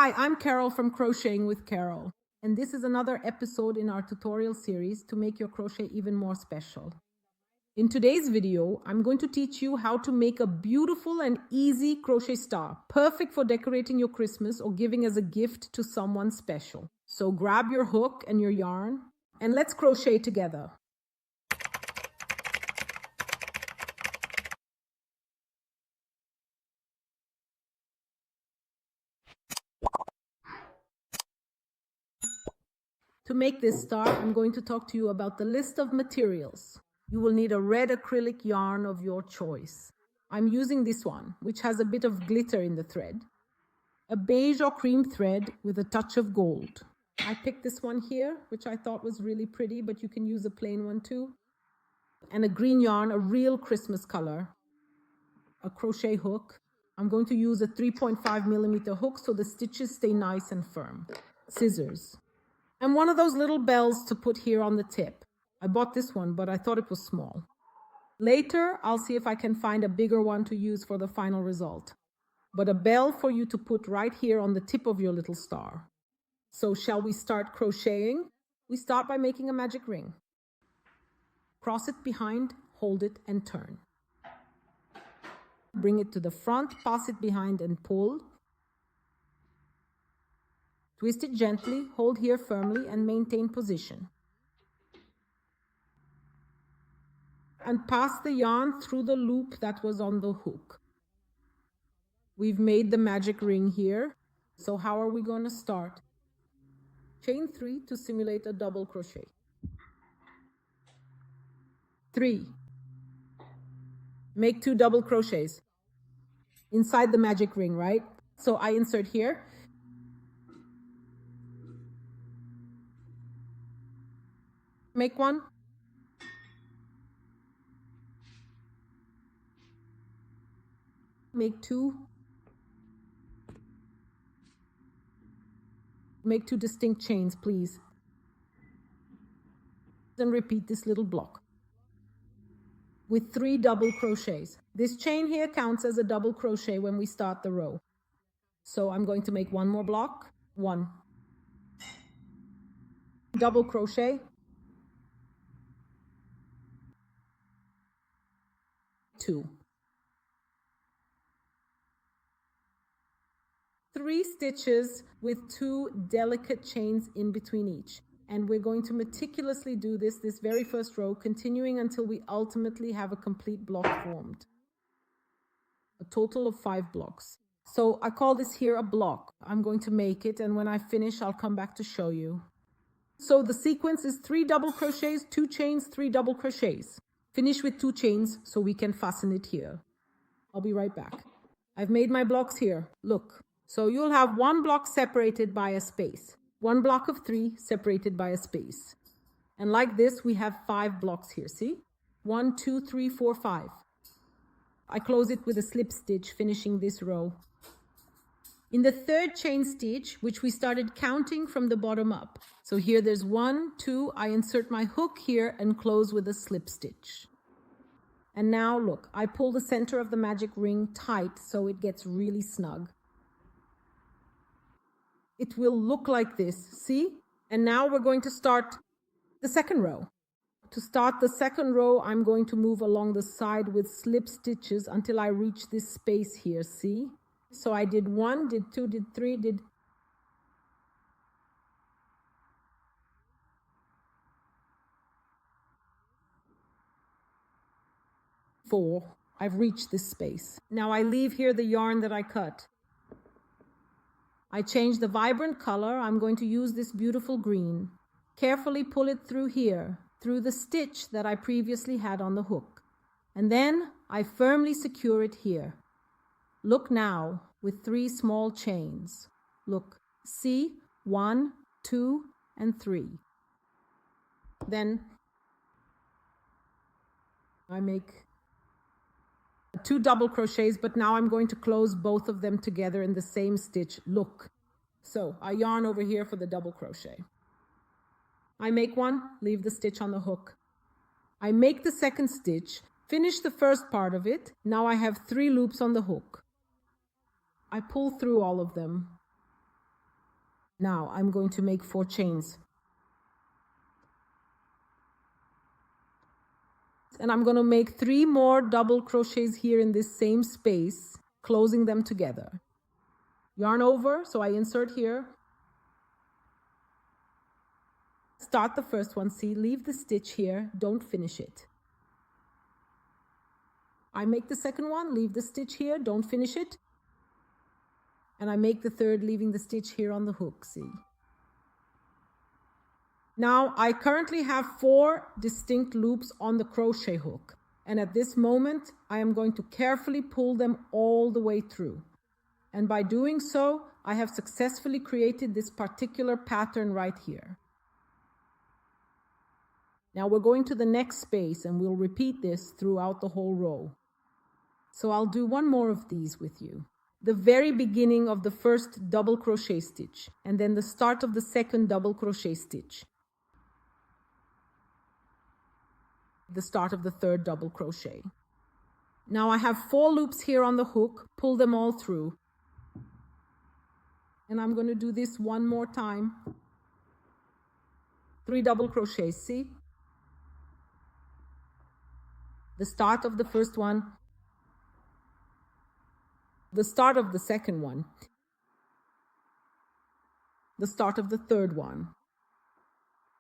Hi, I'm Carol from Crocheting with Carol, and this is another episode in our tutorial series to make your crochet even more special. In today's video, I'm going to teach you how to make a beautiful and easy crochet star, perfect for decorating your Christmas or giving as a gift to someone special. So grab your hook and your yarn, and let's crochet together. To make this star, I'm going to talk to you about the list of materials. You will need a red acrylic yarn of your choice. I'm using this one, which has a bit of glitter in the thread. A beige or cream thread with a touch of gold. I picked this one here, which I thought was really pretty, but you can use a plain one too. And a green yarn, a real Christmas color. A crochet hook. I'm going to use a 3.5mm hook so the stitches stay nice and firm. Scissors. And one of those little bells to put here on the tip. I bought this one, but I thought it was small. Later, I'll see if I can find a bigger one to use for the final result. But a bell for you to put right here on the tip of your little star. So shall we start crocheting? We start by making a magic ring. Cross it behind, hold it, and turn. Bring it to the front, pass it behind and pull. Twist it gently, hold here firmly, and maintain position. And pass the yarn through the loop that was on the hook. We've made the magic ring here. So how are we going to start? Chain 3 to simulate a double crochet. 3. Make 2 double crochets inside the magic ring, right? So I insert here. Make 1. Make 2. Make 2 distinct chains, please. Then repeat this little block with 3 double crochets. This chain here counts as a double crochet when we start the row. So I'm going to make 1 more block. 1. Double crochet. 2. 3 stitches with 2 delicate chains in between each. And we're going to meticulously do this very first row, continuing until we ultimately have a complete block formed. A total of 5 blocks. So I call this here a block. I'm going to make it, and when I finish, I'll come back to show you. So the sequence is 3 double crochets, 2 chains, 3 double crochets. Finish with 2 chains so we can fasten it here. I'll be right back. I've made my blocks here. Look. So you'll have 1 block separated by a space. 1 block of 3 separated by a space. And like this, we have 5 blocks here, see? 1, 2, 3, 4, 5. I close it with a slip stitch, finishing this row. In the 3rd chain stitch, which we started counting from the bottom up. So here there's 1, 2, I insert my hook here and close with a slip stitch. And now look, I pull the center of the magic ring tight so it gets really snug. It will look like this, see? And now we're going to start the 2nd row. To start the 2nd row, I'm going to move along the side with slip stitches until I reach this space here, see? So I did 1, did 2, did 3, did 4. I've reached this space. Now I leave here the yarn that I cut. I change the vibrant color. I'm going to use this beautiful green. Carefully pull it through here, through the stitch that I previously had on the hook. And then I firmly secure it here. Look now with 3 small chains. Look, see? 1, 2, and 3. Then I make 2 double crochets, but now I'm going to close both of them together in the same stitch. Look. So I yarn over here for the double crochet. I make 1, leave the stitch on the hook. I make the 2nd stitch, finish the first part of it. Now I have 3 loops on the hook. I pull through all of them. Now I'm going to make 4 chains. And I'm going to make 3 more double crochets here in this same space, closing them together. Yarn over, so I insert here. Start the first one, see, leave the stitch here, don't finish it. I make the second one, leave the stitch here, don't finish it. And I make the third, leaving the stitch here on the hook, see. Now, I currently have 4 distinct loops on the crochet hook. And at this moment, I am going to carefully pull them all the way through. And by doing so, I have successfully created this particular pattern right here. Now we're going to the next space and we'll repeat this throughout the whole row. So I'll do one more of these with you. The very beginning of the first double crochet stitch, and then the start of the second double crochet stitch. The start of the third double crochet. Now I have 4 loops here on the hook, pull them all through. And I'm going to do this one more time. 3 double crochets, see? The start of the first one. The start of the second one. The start of the third one.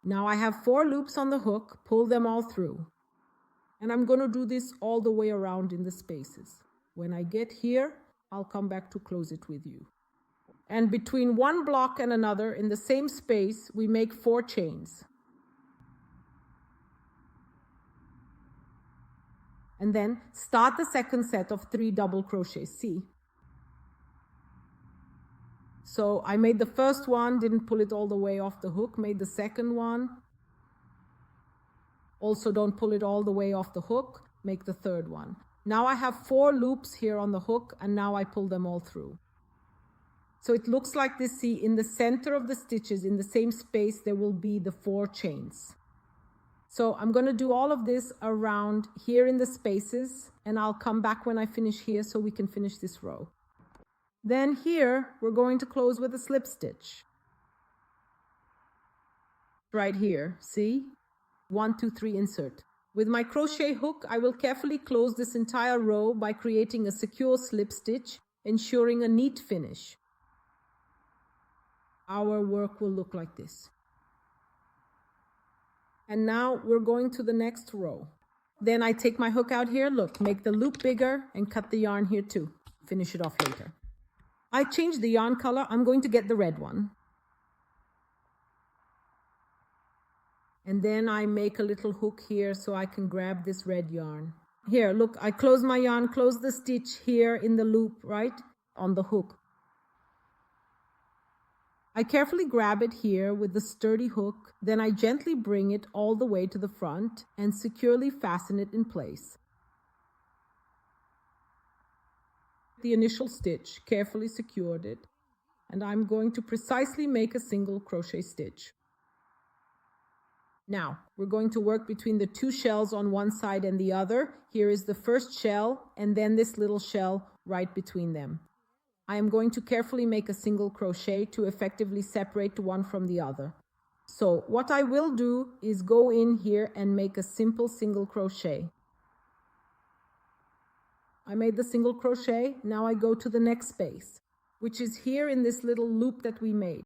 Now I have 4 loops on the hook, pull them all through. And I'm going to do this all the way around in the spaces. When I get here, I'll come back to close it with you. And between one block and another in the same space, we make 4 chains. And then start the second set of 3 double crochets, see? So I made the first one, didn't pull it all the way off the hook, made the second one. Also don't pull it all the way off the hook, make the third one. Now I have 4 loops here on the hook and now I pull them all through. So it looks like this, see, in the center of the stitches, in the same space, there will be the 4 chains. So I'm going to do all of this around here in the spaces, and I'll come back when I finish here so we can finish this row. Then here, we're going to close with a slip stitch. Right here, see? 1, 2, 3, insert. With my crochet hook, I will carefully close this entire row by creating a secure slip stitch, ensuring a neat finish. Our work will look like this. And now we're going to the next row. Then I take my hook out here, look, make the loop bigger and cut the yarn here too. Finish it off later. I changed the yarn color. I'm going to get the red one. And then I make a little hook here so I can grab this red yarn. Here, look, I close my yarn, close the stitch here in the loop, right, on the hook. I carefully grab it here with the sturdy hook, then I gently bring it all the way to the front and securely fasten it in place. The initial stitch, carefully secured it, and I'm going to precisely make a single crochet stitch. Now, we're going to work between the 2 shells on one side and the other. Here is the first shell, and then this little shell right between them. I am going to carefully make a single crochet to effectively separate one from the other. So what I will do is go in here and make a simple single crochet. I made the single crochet. Now I go to the next space, which is here in this little loop that we made.